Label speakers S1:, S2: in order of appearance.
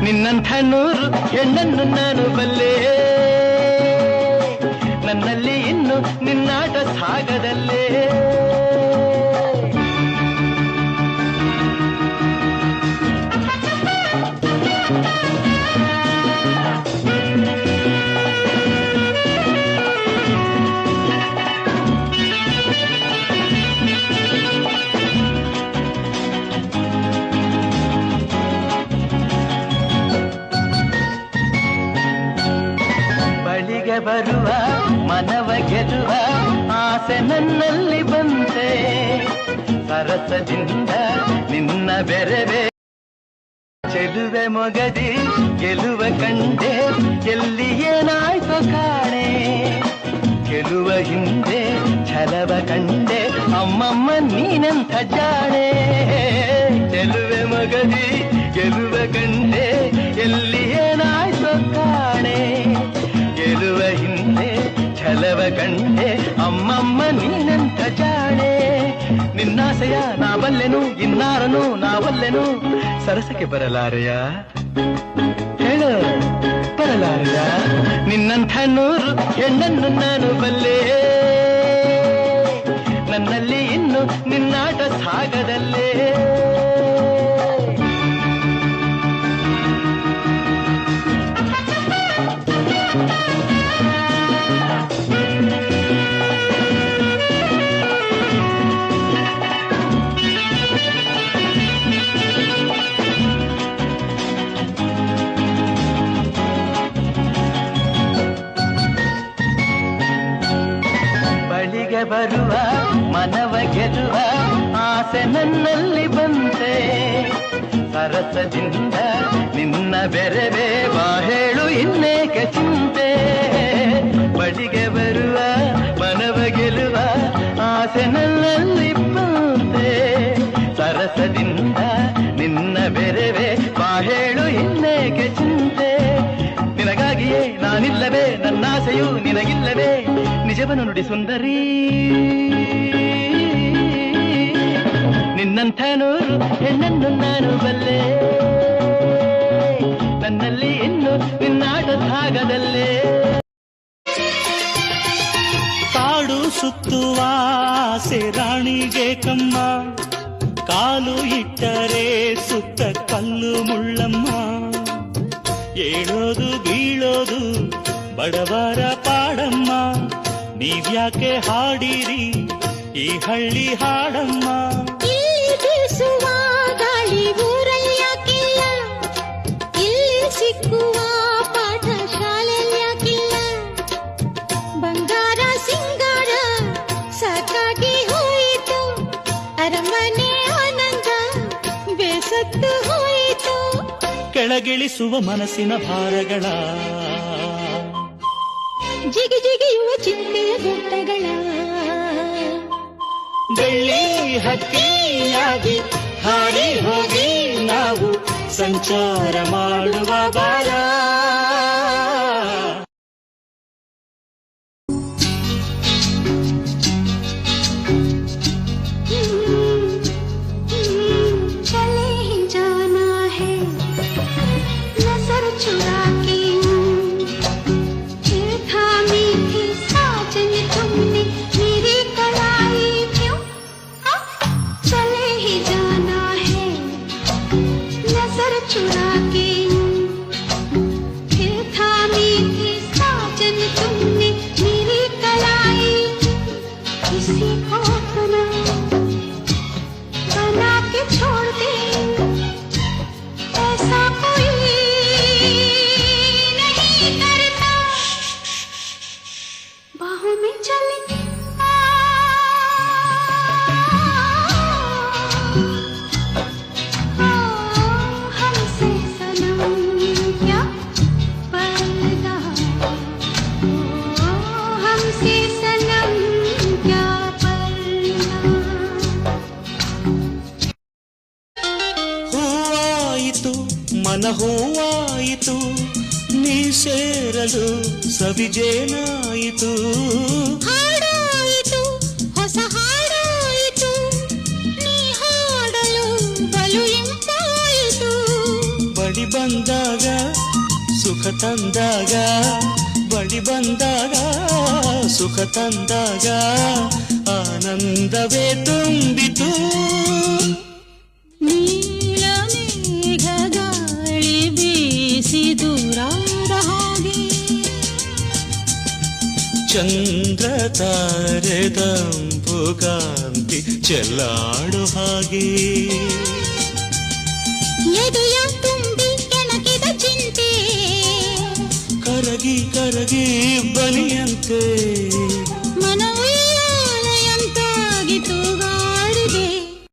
S1: ನಿನ್ನಂಥ ನೂರು ಹೆಣ್ಣನ್ನು ನಾನು ಬಲ್ಲೆ, ನನ್ನಲ್ಲಿ ಇನ್ನು ನಿನ್ನಾಟ ಸಾಗದಲ್ಲೇ. ಬಳಿಗೆ ಬರುವ ಮನವ ಗೆಲ್ಲುವ ಆಸೆ ನನ್ನಲ್ಲಿ ಬಂತೆ, ಸರಸದಿಂದ ನಿನ್ನ ಬೆರವೆ ಚೆಲುವೆ ಮೊಗದಿ ಗೆಲುವ ಕಂಡೆ, ಎಲ್ಲಿ ಏನಾಯ್ತು ಕಾಣೆ ಗೆಲುವ ಹಿಂದೆ ಛಲವ ಕಂಡೆ, ಅಮ್ಮಮ್ಮ ನೀನಂಥ ಜಾಣೆ. ಚೆಲುವೆ ಮೊಗದಿ ಗೆಲುವ ಕಂಡೆ, ಎಲ್ಲಿ ಏನಾಯ್ತು ಕಾಣೆ ಗೆಲುವ ಹಿಂದೆ ಛಲವ ಕಂಡೆ, ಅಮ್ಮಮ್ಮ ನೀನಂಥ ಜಾಣೆ. ನಿನ್ನಾಸೆಯ ನಾವಲ್ಲೆನು ಇನ್ನಾರನು ನಾವಲ್ಲೆನು, ಸರಸಕ್ಕೆ ಬರಲಾರೆಯ ಹೇಳು ಬರಲಾರೆಯ. ನಿನ್ನಂಥ ನೂರು ಹೆಣ್ಣನ್ನು ನಾನು ಬಲ್ಲೆ, ನನ್ನಲ್ಲಿ ಇನ್ನು ನಿನ್ನಾಟ ಸಾಗದಲ್ಲೇ. ಬಳಿಗೆ ಬರುವ ಮನವ ಗೆಲ್ಲುವ ಆಸೆ ನನ್ನಲ್ಲಿ ಬಂತೆ, ಸರಸದಿಂದ ನಿನ್ನ ಬೆರವೆ ಬಾ ಹೇಳು ಇನ್ನೇಕೆ ಚಿಂತೆ. ಬಳಿಗೆ ಬರುವ ಮನವ ಗೆಲ್ಲುವ ಆಸೆ ನನ್ನಲ್ಲಿ ಬಂತೆ, ಸರಸದಿಂದ ನಿನ್ನ ಬೆರವೆ ಬಾ ಹೇಳು ಇನ್ನೇಕೆ ಚಿಂತೆ. ನಿನಗಾಗಿಯೇ ನಾನಿಲ್ಲವೇ ನನ್ನಾಸೆಯು ನಿನಗಿಲ್ಲವೇ, ನಿಜವನ್ನು ನುಡಿ ಸುಂದರಿ. ನಿನ್ನಂಥ ನೂರು ಹೆಣ್ಣನ್ನು ನಾನು ಬಲ್ಲೆ, ನನ್ನಲ್ಲಿ ಇನ್ನು ನಿನ್ನಾಟ ಸಾಗದಲ್ಲೇ.
S2: ಕಾಡು ಸುತ್ತುವ ಆಸೆ ರಾಣಿಗೆ ಕಮ್ಮ, ಕಾಲು ಇಟ್ಟರೆ ಸುತ್ತ ಕಲ್ಲು ಮುಳ್ಳಮ್ಮ. ಏಳೋದು ಬೀಳೋದು ಬಡವರ ಪಾಡಮ್ಮ, ನೀವ್ಯಾಕೆ ಹಾಡಿರಿ ಈ ಹಳ್ಳಿ ಹಾಡಮ್ಮ.
S3: ಇಲ್ಲಿ ಬೀಸುವ ಗಾಳಿ ಊರಲ್ಲಿ ಯಾಕಿಲ್ಲ, ಇಲ್ಲಿ ಸಿಕ್ಕುವ ಪಾಠ ಶಾಲೆಯಲ್ಲಿ ಯಾಕಿಲ್ಲ. ಬಂಗಾರ ಸಿಂಗಾರ ಸಾಕಾಗಿ ಹೋಯಿತು, ಅರಮನೆ ಆನಂದ ಬೇಸತ್ತು ಹೋಯಿತು.
S2: ಕೆಳಗಿಳಿಸುವ ಮನಸ್ಸಿನ ಭಾರಗಳ,
S3: ಜಿಗಿ ಜಿಗಿಯುವ ಚಿಂತೆಯ ಗುಡ್ಡಗಳ,
S2: ಬೆಳ್ಳಿ ಹಕ್ಕಿಯಾಗಿ ಹಾರಿ ಹೋಗಿ ನಾವು ಸಂಚಾರ ಮಾಡುವ ಬಾರ.
S3: चले ही जाना है नजर चुरा के, फिर थामी थी साजन तुमने मेरी कलाई क्यों. चले ही जाना है नजर चुरा के, फिर थामी थी साजन तुमने मेरी कलाई. किसी को अपना बना के छोड़ दे, ऐसा कोई नहीं करता. बाहों में चले हमसे सनम क्या पर्दा, हमसे सनम क्या पर्दा.
S2: ಹೂವಾಯಿತು ಮನ ಹೂವಾಯಿತು, ನೀ ಸೇರಲು ಸವಿಜೇನಾಯಿತು.
S3: ಹಾಡಾಯಿತು ಹೊಸ ಹಾಡಾಯಿತು, ನೀ ಹಾಡಲು ಬಲು ಇಂಪಾಯಿತು.
S2: ಬಳಿ ಬಂದಾಗ ಸುಖ ತಂದಾಗ ಬಳಿ ಬಂದಾಗ ಸುಖ ತಂದಾಗ ಆನಂದವೇ ತುಂಬಿತು
S3: ನೀಲ ಮೇಘ ಗಾಳಿ ಬೀಸಿ ದೂರಾದ ಹಾಗೆ
S2: ಚಂದ್ರ ತಾರೆ ತಂಪು ಕಾಂತಿ ಚೆಲ್ಲಾಡು ಹಾಗೆ
S3: ಎದೆಯ ತುಂಬಿ ಕೆಣಕಿದ ಚಿಂತೆ
S2: ಕರಗಿ ಕರಗಿ ಬಲಿಯಂತೆ